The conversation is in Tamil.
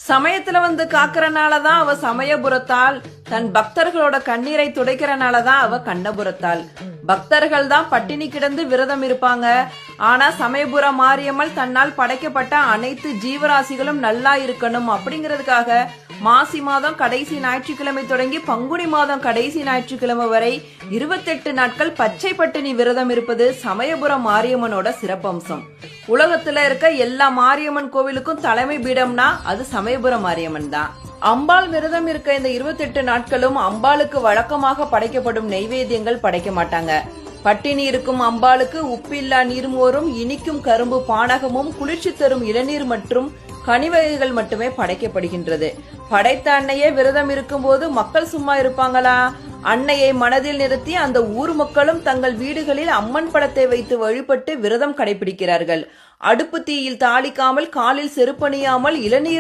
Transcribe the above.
சமயத்துல வந்து காக்கறனாலதான் அவ சமயபுரத்தாள், தன் பக்தர்களோட கண்ணீரை துடைக்கிறனாலதான் அவ கண்ணபுரத்தாள். பக்தர்கள் தான் பட்டினி கிடந்து விரதம் இருப்பாங்க. ஆனா சமயபுர மாரியம்மல் தன்னால் படைக்கப்பட்ட அனைத்து ஜீவராசிகளும் நல்லா இருக்கணும் அப்படிங்கறதுக்காக மாசி மாதம் கடைசி ஞாயிற்றுக்கிழமை தொடங்கி பங்குனி மாதம் கடைசி ஞாயிற்றுக்கிழமை வரை 28 நாட்கள் பச்சை பட்டினி விரதம் இருப்பது சமயபுர மாரியம்மனோட சிறப்பம்சம். உலகத்துல இருக்க எல்லா மாரியம்மன் கோவிலுக்கும் தலைமை பீடம்னா அது சமயபுர மாரியம்மன் தான். அம்பாள் விரதம் இருக்க இந்த 28 நாட்களும் அம்பாளுக்கு வழக்கமாக படைக்கப்படும் நெய்வேத்தியங்கள் படைக்க மாட்டாங்க. பட்டினி இருக்கும் அம்பாளுக்கு உப்பில்லா நீர்மோரும் இனிக்கும் கரும்பு பானகமும் குளிர்ச்சி தரும் இளநீர் மற்றும் கனிவகைகள் மட்டுமே படைக்கப்படுகின்றது. படைத்த அன்னையே விரதம் இருக்கும் போது மக்கள் சும்மா இருப்பாங்களா? அன்னையை மனதில் நிறுத்தி அந்த ஊர் மக்களும் தங்கள் வீடுகளில் அம்மன் படத்தை வைத்து வழிபட்டு விரதம் கடைபிடிக்கிறார்கள். அடுப்பு தீயில் தாளிக்காமல், காலில் செருப்பணியாமல், இளநீர்